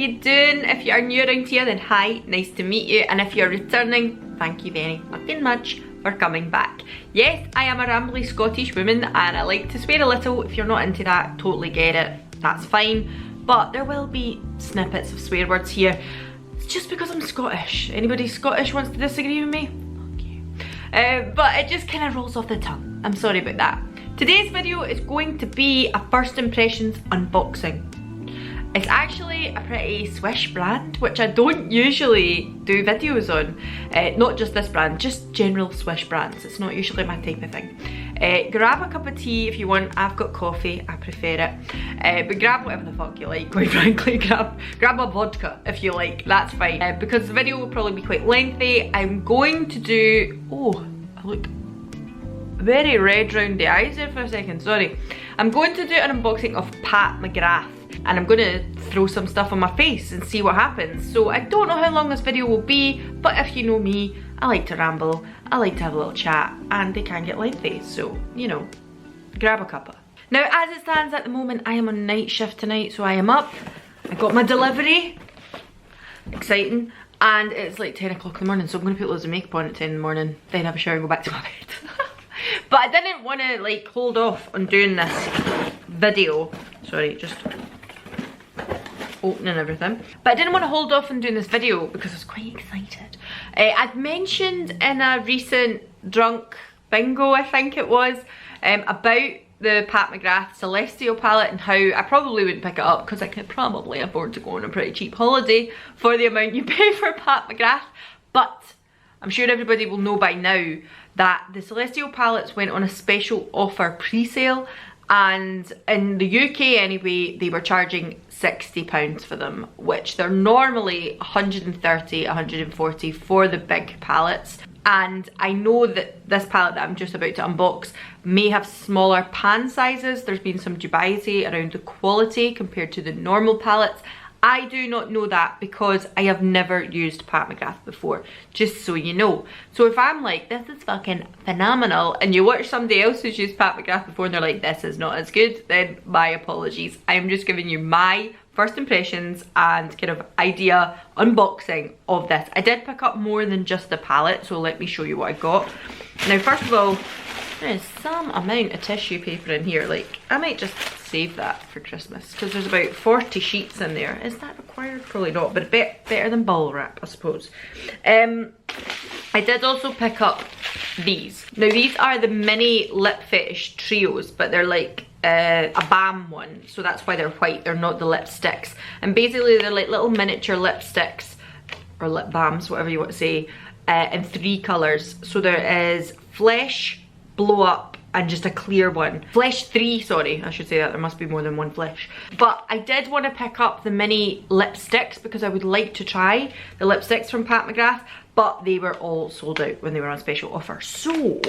you doing? If you are new around here, then hi, nice to meet you. And if you're returning, thank you very fucking much for coming back. Yes, I am a rambly Scottish woman and I like to swear a little. If you're not into that, totally get it, that's fine. But there will be snippets of swear words here. It's just because I'm Scottish. Anybody Scottish wants to disagree with me? Fuck you. But it just kind of rolls off the tongue. I'm sorry about that. Today's video is going to be a first impressions unboxing. It's actually a pretty swish brand, which I don't usually do videos on. Not just this brand, just general swish brands. It's not usually my type of thing. Grab a cup of tea if you want. I've got coffee, I prefer it. But grab whatever the fuck you like, quite frankly. Grab a vodka if you like, that's fine. Because the video will probably be quite lengthy. I'm going to do, oh, I look very red round the eyes there for a second, sorry. I'm going to do an unboxing of Pat McGrath. And I'm gonna throw some stuff on my face and see what happens. So I don't know how long this video will be, but if you know me, I like to ramble, I like to have a little chat, and they can get lengthy, so, you know, grab a cuppa. Now, as it stands at the moment, I am on night shift tonight, so I am up. I got my delivery, exciting, and it's like 10 o'clock in the morning, so I'm gonna put loads of makeup on at 10 in the morning, then have a shower and go back to my bed. But I didn't wanna like hold off on doing this video. Sorry, just opening everything, but I didn't want to hold off on doing this video because I was quite excited. I'd mentioned in a recent drunk bingo, I think it was, about the Pat McGrath Celestial palette and how I probably wouldn't pick it up because I could probably afford to go on a pretty cheap holiday for the amount you pay for Pat McGrath. But I'm sure everybody will know by now that the Celestial palettes went on a special offer pre-sale, and in the UK anyway, they were charging £60 for them, which they're normally 130, 140 for the big palettes. And I know that this palette that I'm just about to unbox may have smaller pan sizes. There's been some dubiety around the quality compared to the normal palettes. I do not know that because I have never used Pat McGrath before, just so you know. So if I'm like, this is fucking phenomenal, and you watch somebody else who's used Pat McGrath before and they're like, this is not as good, then my apologies. I'm just giving you my first impressions and kind of idea unboxing of this. I did pick up more than just the palette, so let me show you what I got. Now, first of all, there's some amount of tissue paper in here. Like, I might just save that for Christmas because there's about 40 sheets in there. Is that required? Probably not, but a bit better than bubble wrap, I suppose. I did also pick up these. Now, these are the mini lip fetish trios, but they're like a balm one, so that's why they're white. They're not the lipsticks. And basically, they're like little miniature lipsticks or lip balms, whatever you want to say, in 3 colours. So there is Flesh, Blow Up, and just a clear one. Flesh 3, sorry, I should say that, there must be more than one Flesh. But I did want to pick up the mini lipsticks because I would like to try the lipsticks from Pat McGrath, but they were all sold out when they were on special offer. So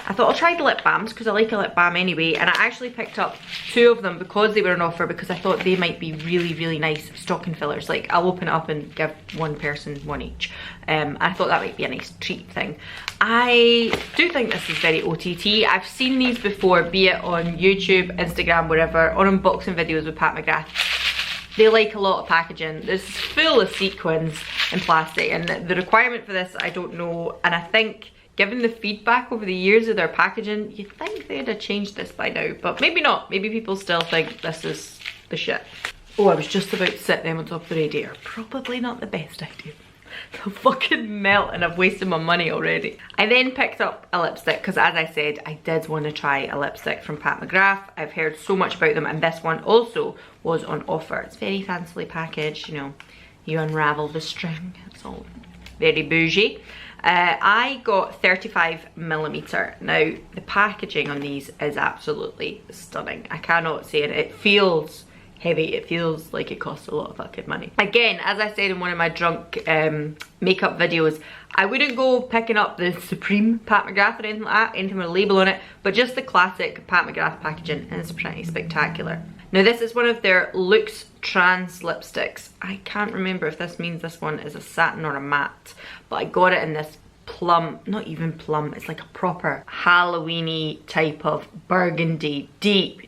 I thought I'll try the lip balms because I like a lip balm anyway, and I actually picked up 2 of them because they were on offer because I thought they might be really, really nice stocking fillers. Like, I'll open it up and give one person one each. I thought that might be a nice treat thing. I do think this is very OTT. I've seen these before, be it on YouTube, Instagram, wherever, on unboxing videos with Pat McGrath. They like a lot of packaging. This is full of sequins and plastic, and the requirement for this, I don't know. And I think, given the feedback over the years of their packaging, you'd think they'd have changed this by now, but maybe not. Maybe people still think this is the shit. Oh, I was just about to sit them on top of the radiator. Probably not the best idea. They'll fucking melt and I've wasted my money already. I then picked up a lipstick because, as I said, I did want to try a lipstick from Pat McGrath. I've heard so much about them, and this one also was on offer. It's very fancily packaged, you know, you unravel the string, it's all very bougie. I got 35mm. Now, the packaging on these is absolutely stunning. I cannot say it. It feels heavy. It feels like it costs a lot of fucking money. Again, as I said in one of my drunk makeup videos, I wouldn't go picking up the Supreme Pat McGrath or anything like that, anything with a label on it, but just the classic Pat McGrath packaging, and it's pretty spectacular. Now, this is one of their Luxe Trans lipsticks. I can't remember if this means this one is a satin or a matte, but I got it in this plum, not even plum, it's like a proper Halloween-y type of burgundy, deep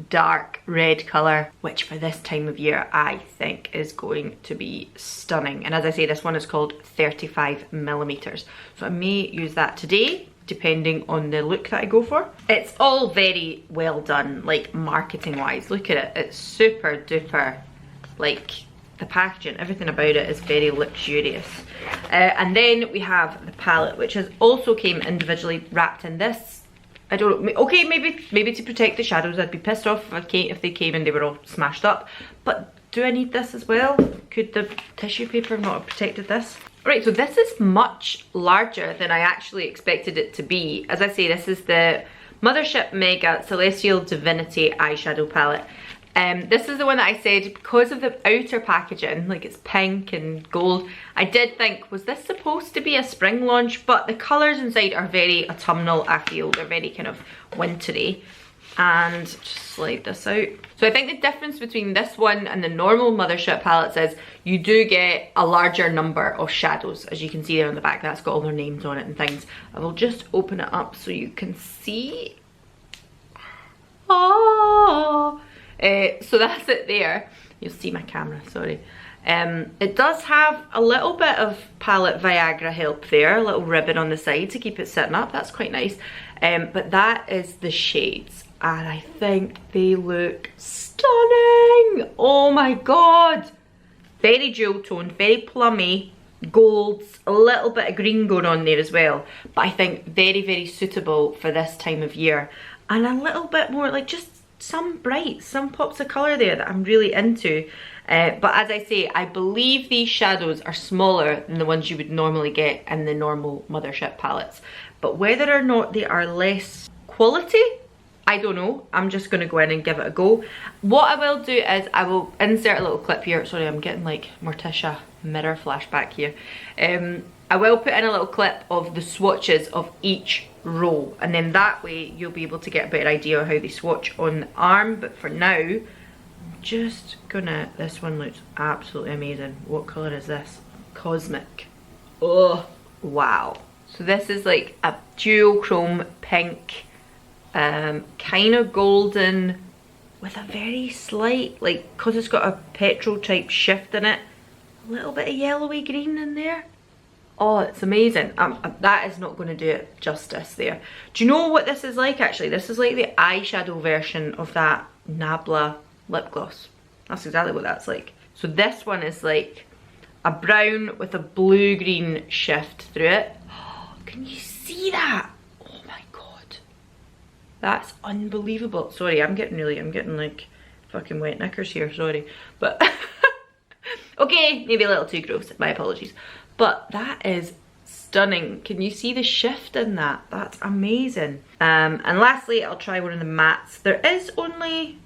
dark red colour, which for this time of year I think is going to be stunning. And as I say, this one is called 35mm, so I may use that today depending on the look that I go for. It's all very well done, like marketing wise. Look at it, it's super duper, like the packaging, everything about it is very luxurious. And then we have the palette, which has also came individually wrapped in this. I don't know, okay, maybe to protect the shadows. I'd be pissed off if they came and they were all smashed up. But do I need this as well? Could the tissue paper not have protected this? Right, so this is much larger than I actually expected it to be. As I say, this is the Mothership Mega Celestial Divinity eyeshadow palette. This is the one that I said, because of the outer packaging, like it's pink and gold, I did think, was this supposed to be a spring launch? But the colours inside are very autumnal, I feel. They're very kind of wintry. And just slide this out. So I think the difference between this one and the normal Mothership palettes is you do get a larger number of shadows. As you can see there on the back, that's got all their names on it and things. I will just open it up so you can see. Oh! So that's it there. You'll see my camera, sorry. It does have a little bit of palette Viagra help there, a little ribbon on the side to keep it sitting up. That's quite nice. But that is the shades, and I think they look stunning. Oh my god. Very jewel toned, very plummy, golds, a little bit of green going on there as well. But I think very suitable for this time of year. And a little bit more, like just some pops of colour there that I'm really into. But as I say, I believe these shadows are smaller than the ones you would normally get in the normal Mothership palettes. But whether or not they are less quality, I don't know. I'm just going to go in and give it a go. What I will do is I will insert a little clip here. Sorry, I'm getting like Morticia mirror flashback here. I will put in a little clip of the swatches of each row, and then that way you'll be able to get a better idea of how they swatch on the arm. But for now, I'm just gonna, this one looks absolutely amazing. What colour is this? Cosmic. Oh, wow. So this is like a dual chrome pink, kind of golden with a very slight, like, because it's got a petrol type shift in it, a little bit of yellowy green in there. Oh, it's amazing. That is not going to do it justice there. Do you know what this is like actually? This is like the eyeshadow version of that Nabla lip gloss. That's exactly what that's like. So this one is like a brown with a blue-green shift through it. Oh, can you see that? Oh my god. That's unbelievable. Sorry, I'm getting like fucking wet knickers here, sorry. But okay, maybe a little too gross, my apologies. But that is stunning. Can you see the shift in that? That's amazing. And lastly, I'll try one of the mattes. There is only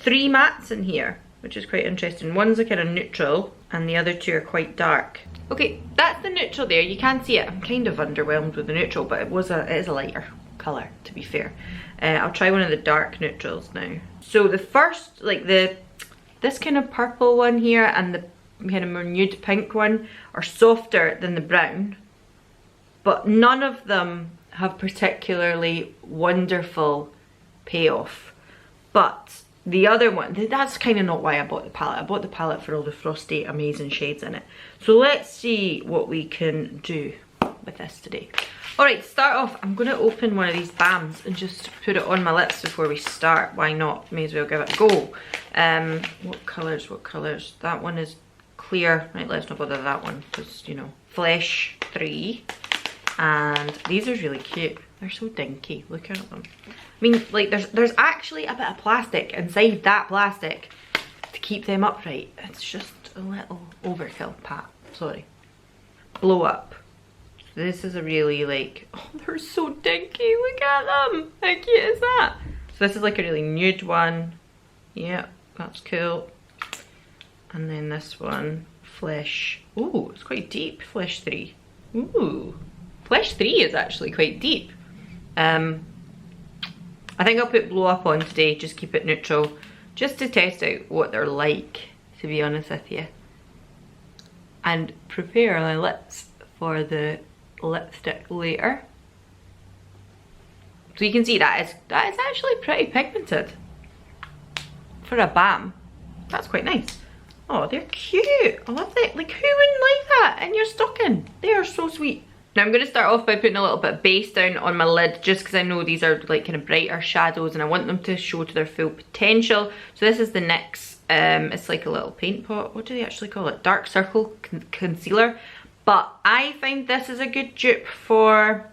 3 mattes in here, which is quite interesting. One's a kind of neutral and the other 2 are quite dark. Okay, that's the neutral there. You can see it. I'm kind of underwhelmed with the neutral, but it is a lighter colour, to be fair. I'll try one of the dark neutrals now. So the first, like this kind of purple one here and the kind of more nude pink one are softer than the brown, but none of them have particularly wonderful payoff. But the other one, that's kind of not why I bought the palette. I bought the palette for all the frosty amazing shades in it. So let's see what we can do with this today. Alright, to start off, I'm going to open one of these BAMs and just put it on my lips before we start. Why not? May as well give it a go. What colours? That one is clear. Right, let's not bother that one because, you know, Flesh 3. And these are really cute. They're so dinky. Look at them. I mean, like, there's actually a bit of plastic inside that plastic to keep them upright. It's just a little overkill, Pat. Sorry. Blow up. This is a really, like, oh, they're so dinky. Look at them. How cute is that? So this is like a really nude one. Yeah, that's cool. And then this one, Flesh. Ooh, it's quite deep, Flesh 3. Ooh, Flesh 3 is actually quite deep. I think I'll put Blow Up on today, just keep it neutral, just to test out what they're like, to be honest with you. And prepare my lips for the lipstick later. So you can see that is actually pretty pigmented for a balm. That's quite nice. Oh, they're cute. I love that. Like, who wouldn't like that in your stocking? They are so sweet. Now I'm going to start off by putting a little bit of base down on my lid, just because I know these are like kind of brighter shadows and I want them to show to their full potential. So this is the NYX, it's like a little paint pot. What do they actually call it? Dark Circle Concealer. But I find this is a good dupe for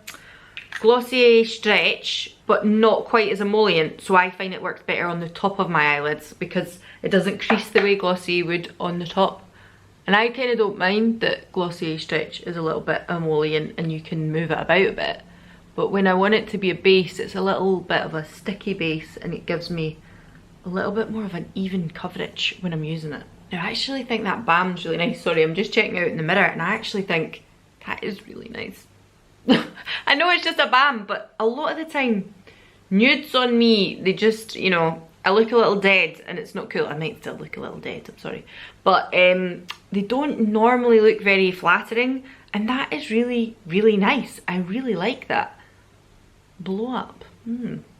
Glossier Stretch, but not quite as emollient. So I find it works better on the top of my eyelids because it doesn't crease the way Glossier would on the top. And I kind of don't mind that Glossier Stretch is a little bit emollient and you can move it about a bit. But when I want it to be a base, it's a little bit of a sticky base and it gives me a little bit more of an even coverage when I'm using it. Now I actually think that balm's really nice. Sorry, I'm just checking out in the mirror and I actually think that is really nice. I know it's just a balm, but a lot of the time, nudes on me, they just, you know, I look a little dead and it's not cool. I might still look a little dead, I'm sorry. But they don't normally look very flattering and that is really, really nice. I really like that. Blow up.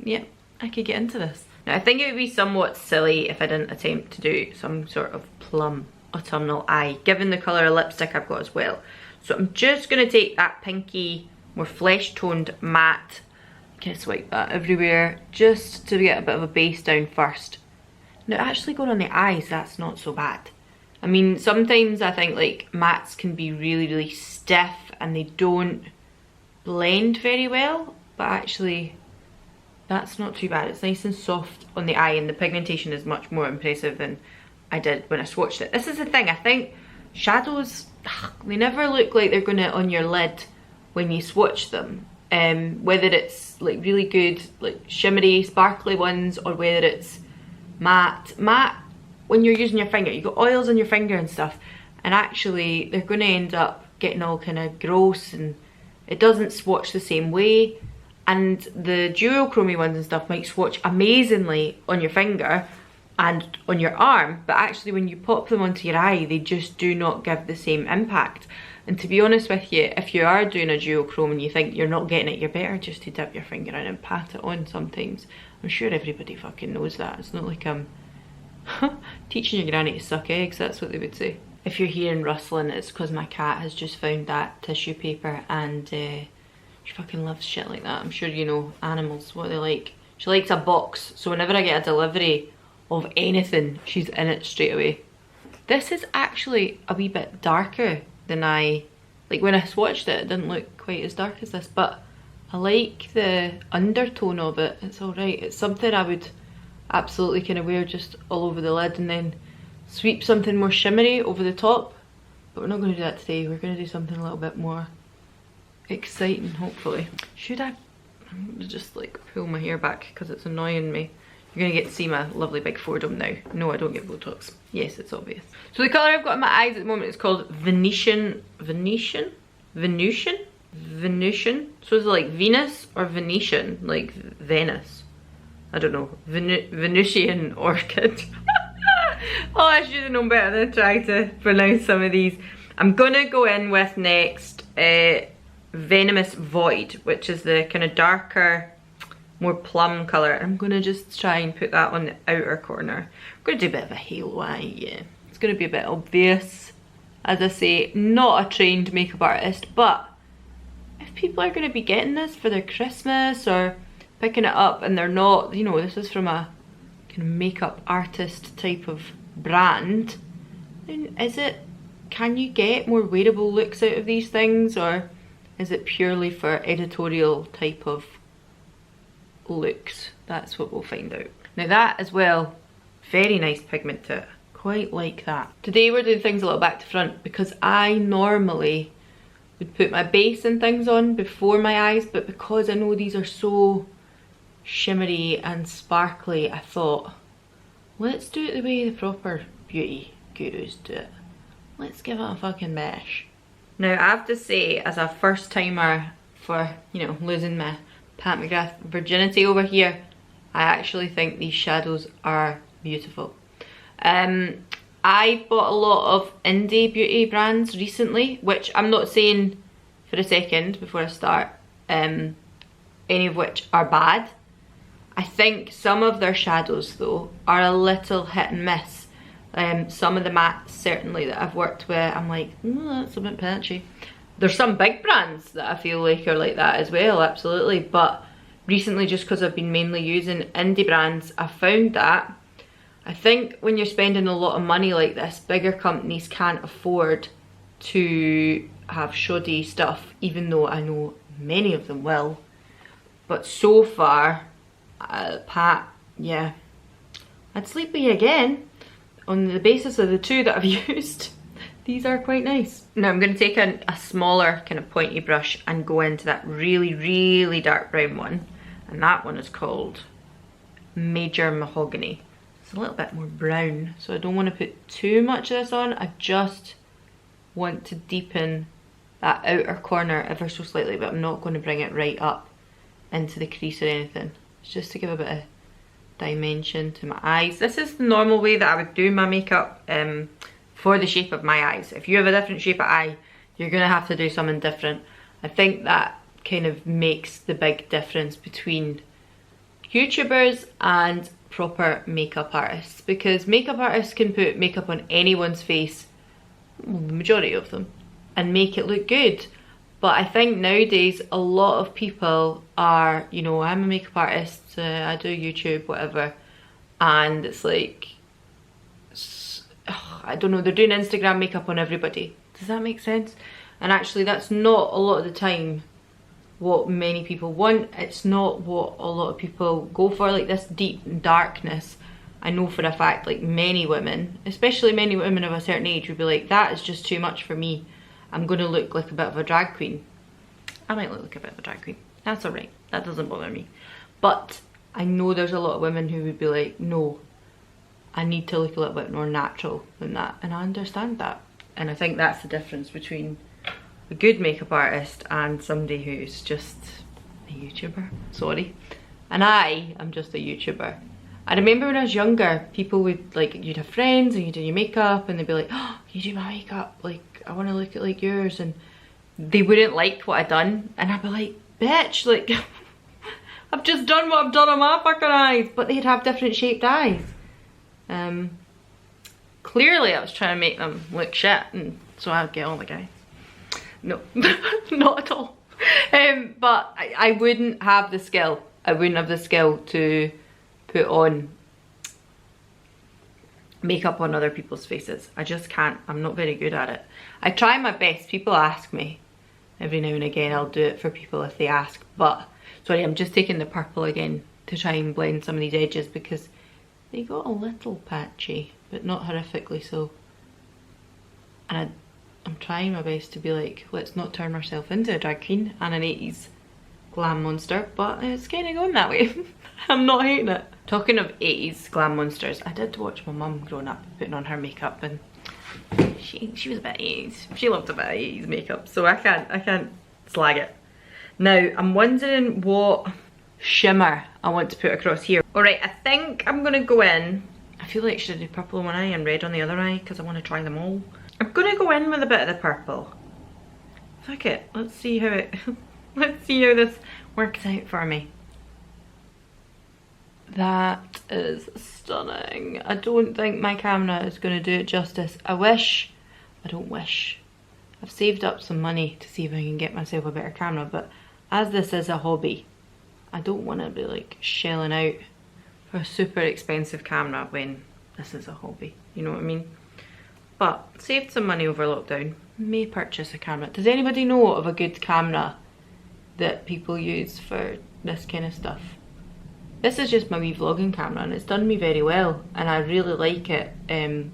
Yeah, I could get into this. Now I think it would be somewhat silly if I didn't attempt to do some sort of plum autumnal eye, given the colour of lipstick I've got as well. So I'm just going to take that pinky, more flesh toned matte, kind of swipe that everywhere just to get a bit of a base down first. Now actually going on the eyes, that's not so bad. I mean, sometimes I think like mattes can be really, really stiff and they don't blend very well, but actually that's not too bad. It's nice and soft on the eye and the pigmentation is much more impressive than I did when I swatched it. This is the thing, I think shadows, they never look like they're gonna on your lid when you swatch them. Whether it's like really good, like shimmery, sparkly ones, or whether it's matte. Matte, when you're using your finger, you've got oils on your finger and stuff, and actually they're gonna end up getting all kind of gross and it doesn't swatch the same way. And the duochromy ones and stuff might swatch amazingly on your finger and on your arm, but actually when you pop them onto your eye, they just do not give the same impact. And to be honest with you, if you are doing a duochrome and you think you're not getting it, you're better just to dip your finger in and pat it on sometimes. I'm sure everybody fucking knows that. It's not like I'm teaching your granny to suck eggs, that's what they would say. If you're hearing rustling, it's because my cat has just found that tissue paper and she fucking loves shit like that. I'm sure you know animals, what they like. She likes a box, so whenever I get a delivery of anything, she's in it straight away. This is actually a wee bit darker than like when I swatched it, it didn't look quite as dark as this, but I like the undertone of it. It's alright. It's something I would absolutely kind of wear just all over the lid and then sweep something more shimmery over the top. But we're not going to do that today. We're going to do something a little bit more exciting, hopefully. Should I? I'm going to just like pull my hair back because it's annoying me. You're going to get to see my lovely big foredom now. No, I don't get Botox. Yes, it's obvious. So the colour I've got in my eyes at the moment is called Venetian. So is it like Venus or Venetian? Like Venice? I don't know. Venusian Orchid. Oh, I should have known better than try to pronounce some of these. I'm going to go in with next Venomous Void, which is the kind of darker, more plum colour. I'm going to just try and put that on the outer corner. I'm going to do a bit of a halo eye, yeah. It's going to be a bit obvious. As I say, not a trained makeup artist, but if people are going to be getting this for their Christmas or picking it up and they're not, you know, this is from a kind of makeup artist type of brand, then can you get more wearable looks out of these things, or is it purely for editorial type of looks? That's what we'll find out. Now that as well, very nice pigment to it, quite like that. Today we're doing things a little back to front because I normally would put my base and things on before my eyes, but because I know these are so shimmery and sparkly, I thought let's do it the way the proper beauty gurus do it. Let's give it a fucking bash. Now I have to say, as a first timer for, you know, losing my Pat McGrath virginity over here, I actually think these shadows are beautiful. I've bought a lot of indie beauty brands recently, which I'm not saying for a second before I start, any of which are bad. I think some of their shadows though are a little hit and miss. Some of the mattes certainly that I've worked with, I'm like, that's a bit patchy. There's some big brands that I feel like are like that as well, absolutely. But recently, just because I've been mainly using indie brands, I found that I think when you're spending a lot of money like this, bigger companies can't afford to have shoddy stuff, even though I know many of them will. But so far, Pat, yeah, I'd sleep with you again on the basis of the two that I've used. These are quite nice. Now I'm going to take a smaller kind of pointy brush and go into that really, really dark brown one. And that one is called Major Mahogany. It's a little bit more brown, so I don't want to put too much of this on. I just want to deepen that outer corner ever so slightly, but I'm not going to bring it right up into the crease or anything. It's just to give a bit of dimension to my eyes. This is the normal way that I would do my makeup for the shape of my eyes. If you have a different shape of eye, you're gonna have to do something different. I think that kind of makes the big difference between YouTubers and proper makeup artists, because makeup artists can put makeup on anyone's face, well, the majority of them, and make it look good. But I think nowadays a lot of people are, you know, I'm a makeup artist, I do YouTube, whatever, and it's like, I don't know, they're doing Instagram makeup on everybody. Does that make sense? And actually that's not a lot of the time what many people want. It's not what a lot of people go for, like this deep darkness. I know for a fact, like many women, especially many women of a certain age, would be like, that is just too much for me. I'm going to look like a bit of a drag queen. I might look like a bit of a drag queen. That's alright. That doesn't bother me. But I know there's a lot of women who would be like, no, I need to look a little bit more natural than that. And I understand that. And I think that's the difference between a good makeup artist and somebody who's just a YouTuber. Sorry. And I am just a YouTuber. I remember when I was younger, people would, like, you'd have friends and you'd do your makeup and they'd be like, oh, you do my makeup, like, I want to look at like yours, and they wouldn't like what I'd done, and I'd be like, bitch, like, I've just done what I've done on my fucking eyes, but they'd have different shaped eyes. Clearly I was trying to make them look shit, and so I'd get all the guys. No, not at all. But I wouldn't have the skill. I wouldn't have the skill to put on makeup on other people's faces. I just can't. I'm not very good at it. I try my best. People ask me. Every now and again I'll do it for people if they ask. But, sorry, I'm just taking the purple again to try and blend some of these edges because they got a little patchy, but not horrifically so. And I'm trying my best to be like, let's not turn ourselves into a drag queen and an 80s glam monster, but it's kind of going that way. I'm not hating it. Talking of 80s glam monsters, I did watch my mum growing up putting on her makeup, and she was a bit 80s. She loved a bit of 80s makeup, so I can't slag it. Now I'm wondering what shimmer I want to put across here. Alright, I think I'm gonna go in. I feel like should I do purple on one eye and red on the other eye because I want to try them all. I'm gonna go in with a bit of the purple. Fuck it, let's see how it let's see how this works out for me. That is stunning. I don't think my camera is going to do it justice. I don't wish. I've saved up some money to see if I can get myself a better camera, but as this is a hobby, I don't want to be like shelling out for a super expensive camera when this is a hobby. You know what I mean? But saved some money over lockdown. May purchase a camera. Does anybody know of a good camera that people use for this kind of stuff? This is just my wee vlogging camera and it's done me very well, and I really like it to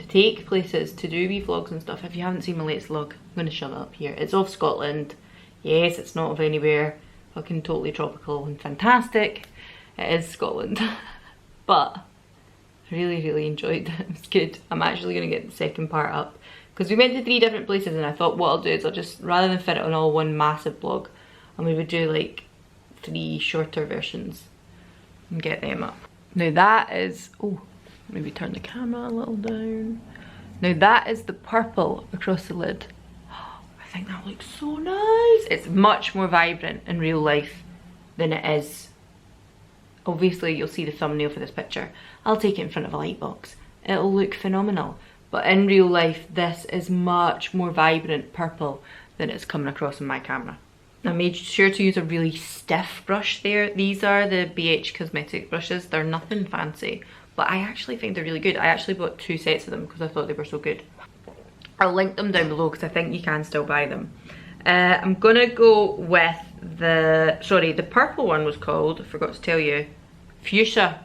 take places, to do wee vlogs and stuff. If you haven't seen my latest vlog, I'm going to shove it up here. It's of Scotland. Yes, it's not of anywhere fucking totally tropical and fantastic. It is Scotland. But I really enjoyed it. It was good. I'm actually going to get the second part up because we went to 3 different places, and I thought what I'll do is I'll just, rather than fit it on all one massive vlog, and we would do like 3 shorter versions and get them up. Now that is, oh, maybe turn the camera a little down. Now that is the purple across the lid. Oh, I I think that looks so nice. It's much more vibrant in real life than it is. Obviously you'll see the thumbnail for this picture. I'll take it in front of a light box. It'll look phenomenal. But in real life, this is much more vibrant purple than it's coming across in my camera. I made sure to use a really stiff brush there. These are the BH Cosmetic brushes. They're nothing fancy, but I actually think they're really good. I actually bought 2 sets of them because I thought they were so good. I'll link them down below because I think you can still buy them. I'm gonna go with the, sorry, the purple one was called, I forgot to tell you, Fuchsia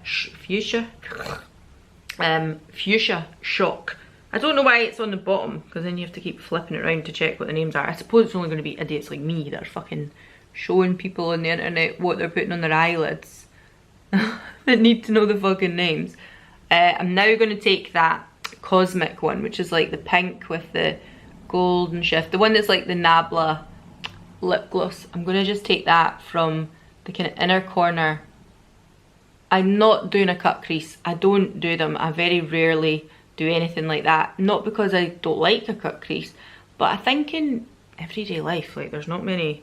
Shock. I don't know why it's on the bottom, because then you have to keep flipping it around to check what the names are. I suppose it's only going to be idiots like me that are fucking showing people on the internet what they're putting on their eyelids that need to know the fucking names. I'm now going to take that Cosmic one, which is like the pink with the golden shift, the one that's like the Nabla lip gloss. I'm going to just take that from the kind of inner corner. I'm not doing a cut crease. I don't do them. I very rarely do anything like that. Not because I don't like a cut crease, but I think in everyday life, like, there's not many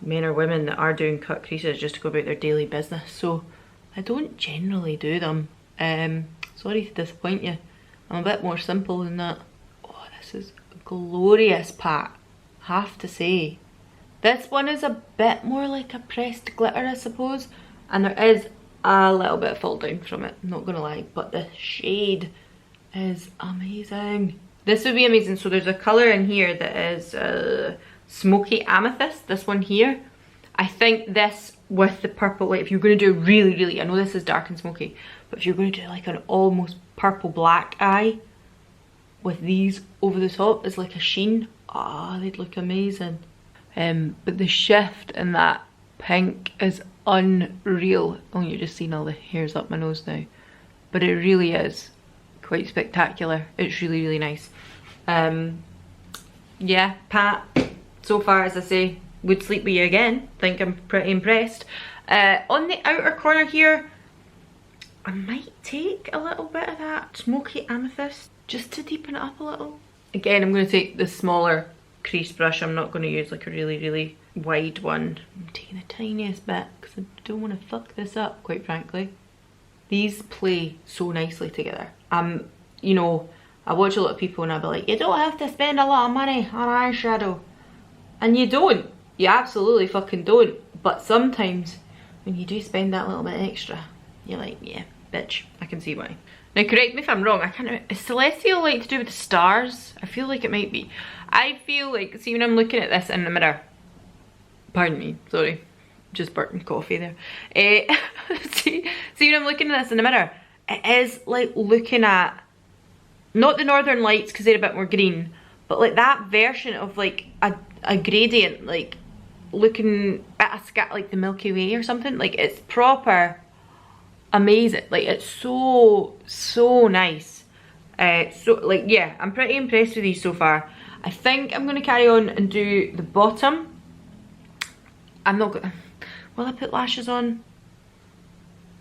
men or women that are doing cut creases just to go about their daily business, so I don't generally do them. Sorry to disappoint you. I'm a bit more simple than that. Oh, this is glorious, Pat, have to say. This one is a bit more like a pressed glitter, I suppose, and there is a little bit of fall down from it, I'm not gonna lie, but the shade is amazing. This would be amazing. So there's a colour in here that is Smoky Amethyst, this one here. I think this with the purple, like if you're going to do really, I know this is dark and smoky, but if you're going to do like an almost purple black eye with these over the top as like a sheen, ah, they'd look amazing. But the shift in that pink is unreal. Oh, you're just seeing all the hairs up my nose now, but it really is quite spectacular. It's really nice. Yeah, Pat, so far, as I say, would sleep with you again. Think I'm pretty impressed. On the outer corner here, I might take a little bit of that Smoky Amethyst just to deepen it up a little. Again, I'm going to take the smaller crease brush. I'm not going to use like a really wide one. I'm taking the tiniest bit because I don't want to fuck this up, quite frankly. These play so nicely together. You know, I watch a lot of people and I'll be like, you don't have to spend a lot of money on eyeshadow. And you don't. You absolutely fucking don't. But sometimes when you do spend that little bit extra, you're like, yeah, bitch, I can see why. Now correct me if I'm wrong, I can't remember, is Celestial like to do with the stars? I feel like it might be. I feel like, see when I'm looking at this in the mirror, pardon me, sorry, just burping coffee there. See when I'm looking at this in the mirror, it is like looking at, not the Northern Lights because they're a bit more green, but like that version of like a gradient, like looking at a scat like the Milky Way or something. Like it's proper amazing. Like it's so nice. So like, yeah, I'm pretty impressed with these so far. I think I'm gonna carry on and do the bottom. I'm not gonna, will I put lashes on?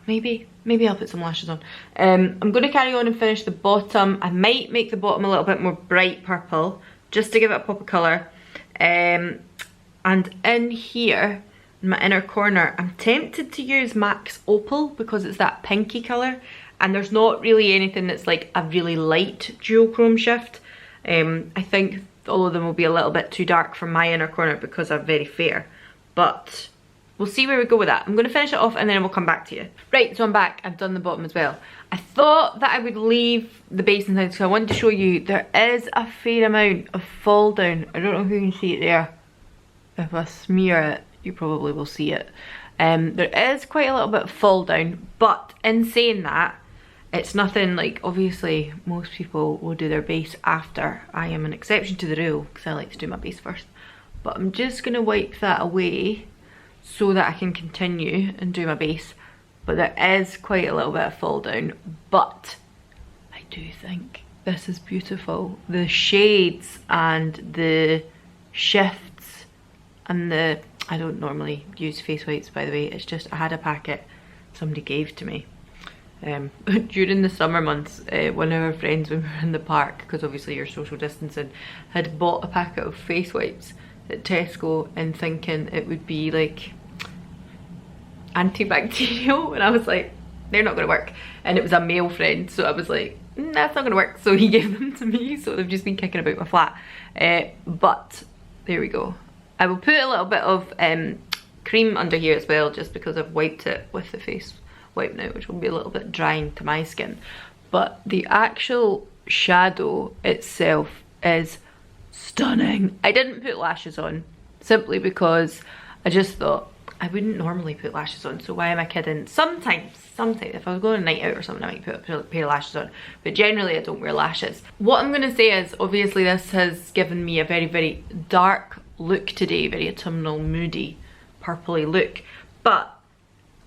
Maybe I'll put some lashes on. I'm going to carry on and finish the bottom. I might make the bottom a little bit more bright purple, just to give it a pop of colour. And in here, in my inner corner, I'm tempted to use MAC's Opal because it's that pinky colour. And there's not really anything that's like a really light duochrome shift. I think all of them will be a little bit too dark for my inner corner because I'm very fair. But we'll see where we go with that. I'm going to finish it off and then we'll come back to you. Right, so I'm back. I've done the bottom as well. I thought that I would leave the base inside because I wanted to show you there is a fair amount of fall down. I don't know if you can see it there. If I smear it, you probably will see it. There is quite a little bit of fall down, but in saying that, it's nothing like, obviously most people will do their base after. I am an exception to the rule because I like to do my base first. But I'm just going to wipe that away so that I can continue and do my base. But there is quite a little bit of fall down, but I do think this is beautiful. The shades and the shifts and the, I don't normally use face whites by the way, it's just I had a packet somebody gave to me. During the summer months, one of our friends, when we were in the park, because obviously you're social distancing, had bought a packet of face wipes at Tesco and thinking it would be like antibacterial, and I was like, they're not going to work. And it was a male friend, so I was like, that's not going to work. So he gave them to me, so they've just been kicking about my flat. But there we go. I will put a little bit of cream under here as well, just because I've wiped it with the face wipe now, which will be a little bit drying to my skin. But the actual shadow itself is stunning. I didn't put lashes on simply because I just thought I wouldn't normally put lashes on, so why am I kidding? Sometimes if I was going on a night out or something, I might put a pair of lashes on, but generally I don't wear lashes. What I'm going to say is, obviously this has given me a very, very dark look today, very autumnal, moody, purpley look, but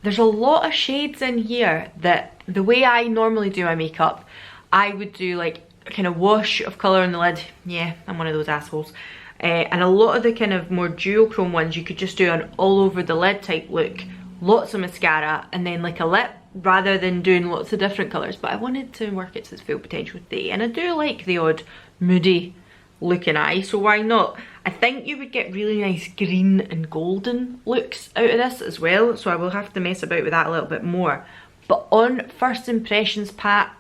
there's a lot of shades in here that the way I normally do my makeup, I would do like a kind of wash of colour on the lid. Yeah, I'm one of those assholes. And a lot of the kind of more duochrome ones you could just do an all over the lid type look. Lots of mascara and then like a lip, rather than doing lots of different colours. But I wanted to work it to its full potential today, and I do like the odd moody looking eye, so why not? I think you would get really nice green and golden looks out of this as well, so I will have to mess about with that a little bit more. But on first impressions, Pat,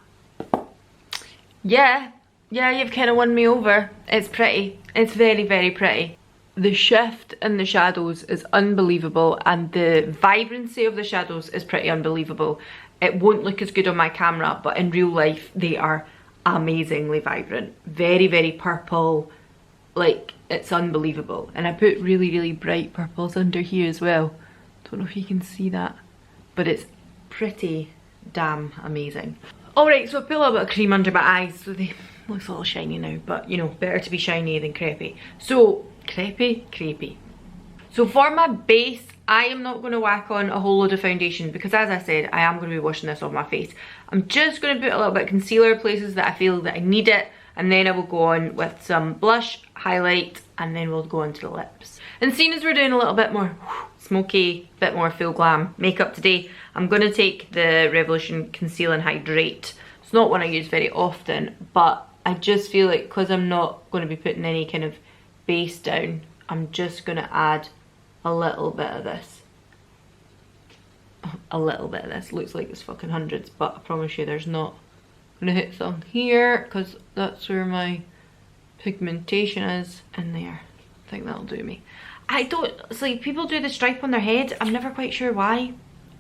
yeah, you've kind of won me over. It's pretty. It's very, very pretty. The shift in the shadows is unbelievable, and the vibrancy of the shadows is pretty unbelievable. It won't look as good on my camera, but in real life they are amazingly vibrant. Very, very purple. Like, it's unbelievable. And I put really, really bright purples under here as well. Don't know if you can see that, but it's pretty damn amazing. Alright, so I put a little bit of cream under my eyes, so they looks a little shiny now, but you know, better to be shiny than crepey. So, crepey. So for my base, I am not going to whack on a whole load of foundation, because as I said, I am going to be washing this off my face. I'm just going to put a little bit of concealer places that I feel that I need it, and then I will go on with some blush, highlight, and then we'll go on to the lips. And seeing as we're doing a little bit more smoky, bit more full glam makeup today, I'm going to take the Revolution Conceal and Hydrate. It's not one I use very often, but I just feel like because I'm not going to be putting any kind of base down, I'm just going to add a little bit of this. A little bit of this. Looks like it's fucking hundreds, but I promise you there's not. I'm going to hit some here because that's where my pigmentation is, in there. I think that'll do me. I don't, it's like people do the stripe on their head. I'm never quite sure why.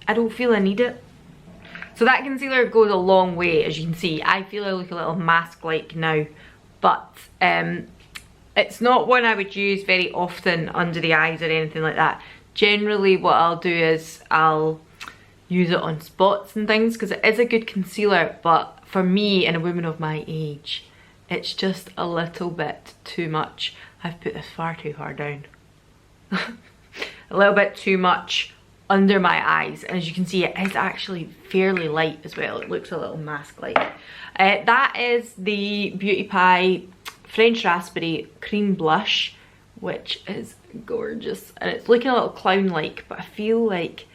I don't feel I need it. So that concealer goes a long way, as you can see. I feel I look a little mask-like now, but it's not one I would use very often under the eyes or anything like that. Generally what I'll do is I'll use it on spots and things, because it is a good concealer, but for me and a woman of my age, it's just a little bit too much. I've put this far too far down. A little bit too much under my eyes, and as you can see, it is actually fairly light as well. It looks a little mask-like. That is the Beauty Pie French Raspberry Cream Blush, which is gorgeous, and it's looking a little clown-like, but I feel like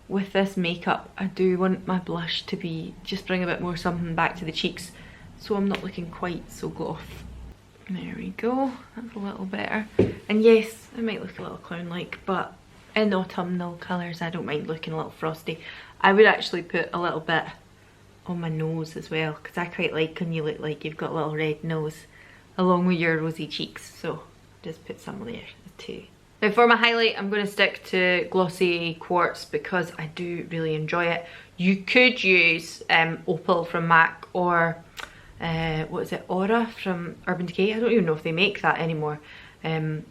with this makeup I do want my blush to be just bring a bit more something back to the cheeks, so I'm not looking quite so goth. There we go, that's a little better. And yes, it might look a little clown-like, but in autumnal colours I don't mind looking a little frosty. I would actually put a little bit on my nose as well, because I quite like when you look like you've got a little red nose along with your rosy cheeks, so just put some there too. Now for my highlight, I'm going to stick to Glossy Quartz because I do really enjoy it. You could use Opal from MAC, or what is it, Aura from Urban Decay. I don't even know if they make that anymore. And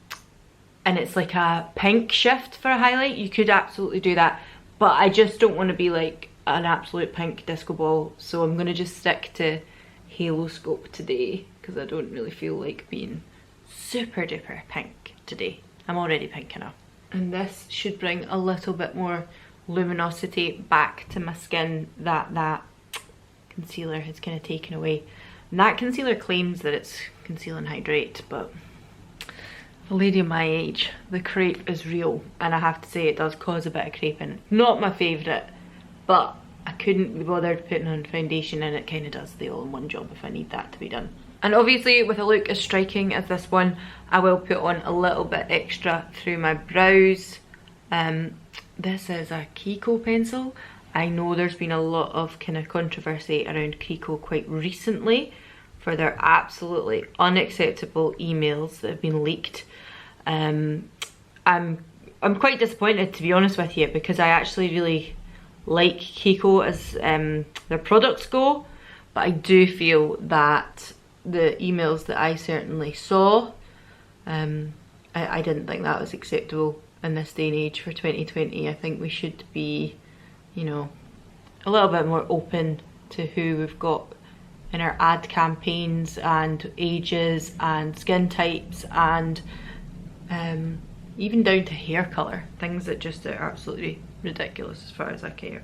it's like a pink shift for a highlight. You could absolutely do that, but I just don't want to be like an absolute pink disco ball, so I'm going to just stick to Halo Scope today, because I don't really feel like being super duper pink today. I'm already pink enough. And this should bring a little bit more luminosity back to my skin that concealer has kind of taken away. And that concealer claims that it's conceal and hydrate, but a lady of my age, the crepe is real, and I have to say it does cause a bit of creping. Not my favourite, but I couldn't be bothered putting on foundation, and it kind of does the all-in-one job if I need that to be done. And obviously with a look as striking as this one, I will put on a little bit extra through my brows. This is a Kiko pencil. I know there's been a lot of kind of controversy around Kiko quite recently for their absolutely unacceptable emails that have been leaked. I'm quite disappointed, to be honest with you, because I actually really like Kiko as their products go, but I do feel that the emails that I certainly saw, I didn't think that was acceptable in this day and age for 2020. I think we should be, you know, a little bit more open to who we've got in our ad campaigns, and ages and skin types, and even down to hair colour. Things that just are absolutely ridiculous as far as I care.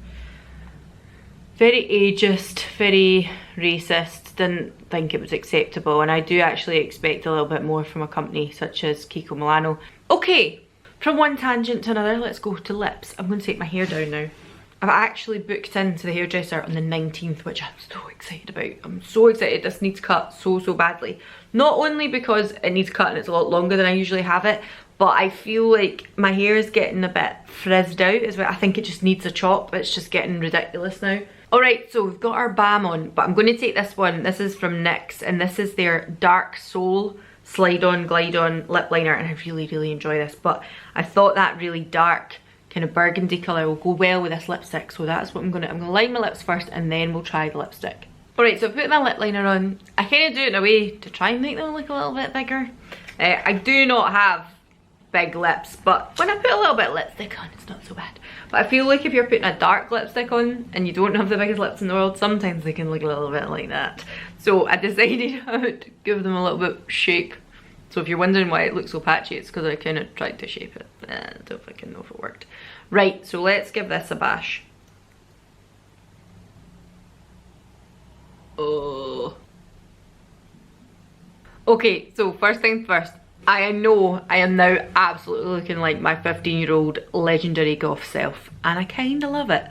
Very ageist, very racist, didn't think it was acceptable, and I do actually expect a little bit more from a company such as Kiko Milano. Okay, from one tangent to another, let's go to lips. I'm going to take my hair down now. I've actually booked into the hairdresser on the 19th, which I'm so excited about. I'm so excited. This needs cut so badly. Not only because it needs cut and it's a lot longer than I usually have it, but I feel like my hair is getting a bit frizzed out as well. I think it just needs a chop. It's just getting ridiculous now. Alright, so we've got our balm on, but I'm going to take this one. This is from NYX, and this is their Dark Soul Slide On Glide On Lip Liner, and I really enjoy this, but I thought that really dark kind of burgundy colour will go well with this lipstick, so that's what I'm gonna line my lips first, and then we'll try the lipstick. Alright, so I put my lip liner on. I kind of do it in a way to try and make them look a little bit bigger. I do not have big lips, but when I put a little bit of lipstick on, it's not so bad. But I feel like if you're putting a dark lipstick on and you don't have the biggest lips in the world, sometimes they can look a little bit like that. So I decided I would give them a little bit of shape. So if you're wondering why it looks so patchy, it's because I kind of tried to shape it. I don't fucking know if it worked. Right, so let's give this a bash. Oh. Okay, so first things first. I know I am now absolutely looking like my 15-year-old legendary goth self, and I kind of love it.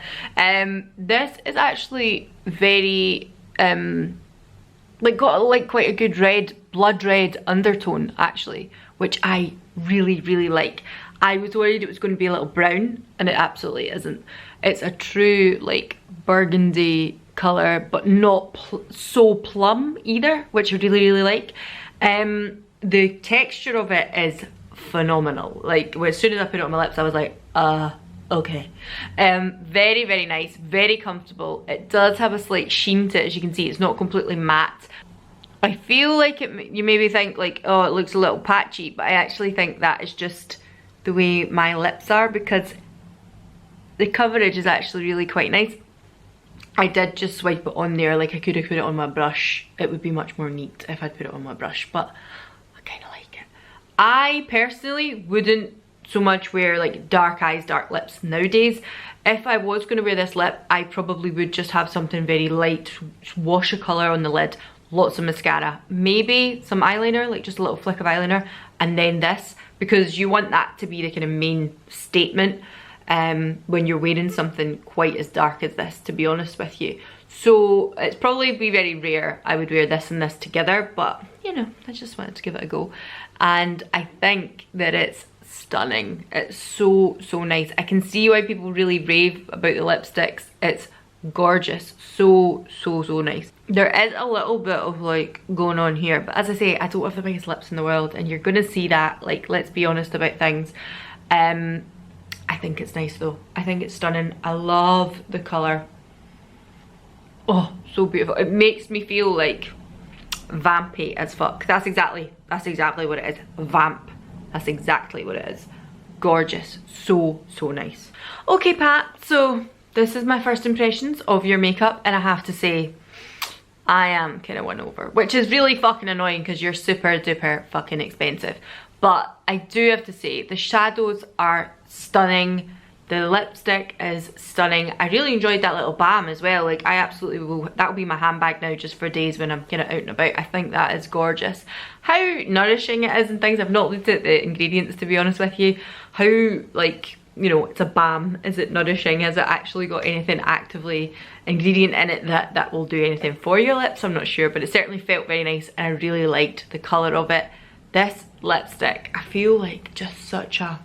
This is actually very, got quite a good red, blood red undertone actually, which I really like. I was worried it was going to be a little brown, and it absolutely isn't. It's a true like burgundy colour, but not so plum either, which I really like. The texture of it is phenomenal. Like, as soon as I put it on my lips, I was like, okay. Very nice, very comfortable. It does have a slight sheen to it, as you can see. It's not completely matte. I feel like you maybe think like, oh, it looks a little patchy, but I actually think that is just the way my lips are, because the coverage is actually really quite nice. I did just swipe it on there. Like, I could have put it on my brush. It would be much more neat if I'd put it on my brush, but I kind of like it. I personally wouldn't so much wear like dark eyes, dark lips nowadays. If I was going to wear this lip, I probably would just have something very light, wash of colour on the lid, lots of mascara, maybe some eyeliner, like just a little flick of eyeliner, and then this, because you want that to be the kind of main statement when you're wearing something quite as dark as this, to be honest with you. So it's probably be very rare I would wear this and this together, but you know, I just wanted to give it a go. And I think that it's stunning. It's so nice. I can see why people really rave about the lipsticks. It's gorgeous. So nice. There is a little bit of like going on here, but as I say, I don't have the biggest lips in the world, and you're gonna see that. Like, let's be honest about things. I think it's nice though. I think it's stunning. I love the colour. Oh, so beautiful. It makes me feel like vampy as fuck. That's exactly what it is. Vamp. That's exactly what it is. Gorgeous. So nice. Okay, Pat, so this is my first impressions of your makeup, and I have to say, I am kind of won over, which is really fucking annoying because you're super duper fucking expensive. But I do have to say, the shadows are stunning. The lipstick is stunning. I really enjoyed that little balm as well. Like, I absolutely will, that will be my handbag now just for days when I'm kind of out and about. I think that is gorgeous. How nourishing it is and things. I've not looked at the ingredients, to be honest with you. How like you know, it's a balm. Is it nourishing? Has it actually got anything actively ingredient in it that will do anything for your lips? I'm not sure, but it certainly felt very nice and I really liked the colour of it. This lipstick, I feel like just such a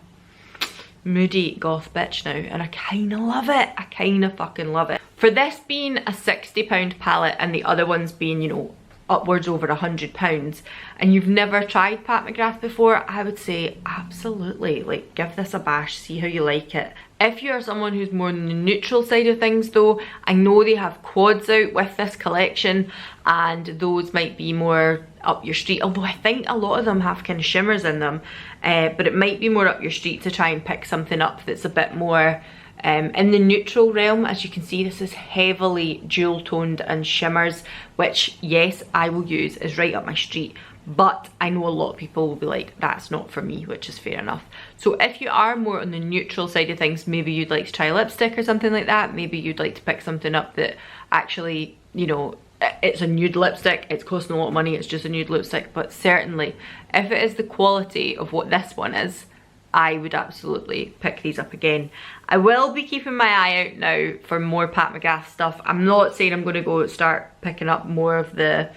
moody goth bitch now, and I kind of love it. I kind of fucking love it. For this being a £60 palette and the other ones being, you know, upwards over £100, and you've never tried Pat McGrath before, I would say absolutely, like, give this a bash, see how you like it. If you're someone who's more on the neutral side of things though, I know they have quads out with this collection and those might be more up your street, although I think a lot of them have kind of shimmers in them, but it might be more up your street to try and pick something up that's a bit more in the neutral realm. As you can see, this is heavily jewel toned and shimmers, which yes, I will use, is right up my street, but I know a lot of people will be like, that's not for me, which is fair enough. So if you are more on the neutral side of things, maybe you'd like to try lipstick or something like that, maybe you'd like to pick something up that actually, you know, it's a nude lipstick, it's costing a lot of money, it's just a nude lipstick, but certainly if it is the quality of what this one is, I would absolutely pick these up again. I will be keeping my eye out now for more Pat McGrath stuff. I'm not saying I'm going to go start picking up more of the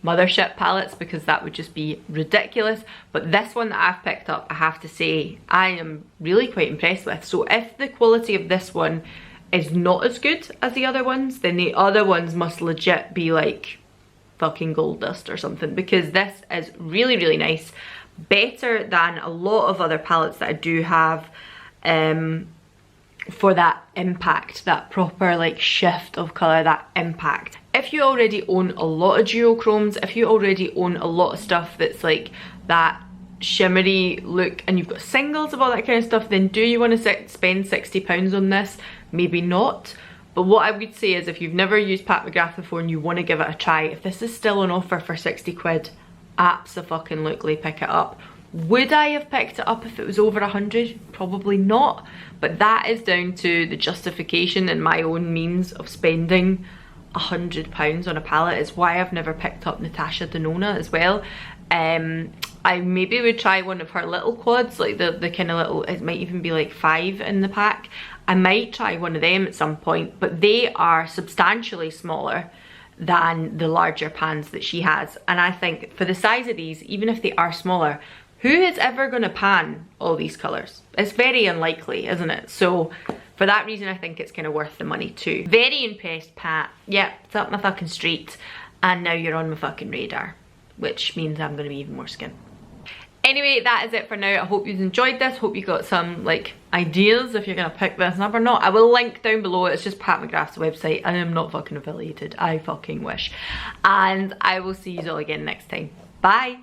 Mothership palettes because that would just be ridiculous, but this one that I've picked up, I have to say I am really quite impressed with. So if the quality of this one is not as good as the other ones, then the other ones must legit be like fucking gold dust or something, because this is really, really nice. Better than a lot of other palettes that I do have for that impact, that proper like shift of colour, that impact. If you already own a lot of duochromes, if you already own a lot of stuff that's like that shimmery look and you've got singles of all that kind of stuff, then do you want to spend £60 on this? Maybe not. But what I would say is if you've never used Pat McGrath before and you want to give it a try, if this is still on offer for 60 quid, abso-fucking-lutely pick it up. Would I have picked it up if it was over 100? Probably not, but that is down to the justification and my own means of spending £100 on a palette. Is why I've never picked up Natasha Denona as well. I maybe would try one of her little quads, like the kind of little, it might even be like 5 in the pack. I might try one of them at some point, but they are substantially smaller than the larger pans that she has, and I think for the size of these, even if they are smaller, who is ever going to pan all these colours? It's very unlikely, isn't it? So for that reason, I think it's kind of worth the money too. Very impressed, Pat. Yep, it's up my fucking street, and now you're on my fucking radar, which means I'm going to be even more skin. Anyway, that is it for now. I hope you've enjoyed this. Hope you got some like ideas if you're gonna pick this up or not. I will link down below. It's just Pat McGrath's website. I am not fucking affiliated. I fucking wish. And I will see you all again next time. Bye.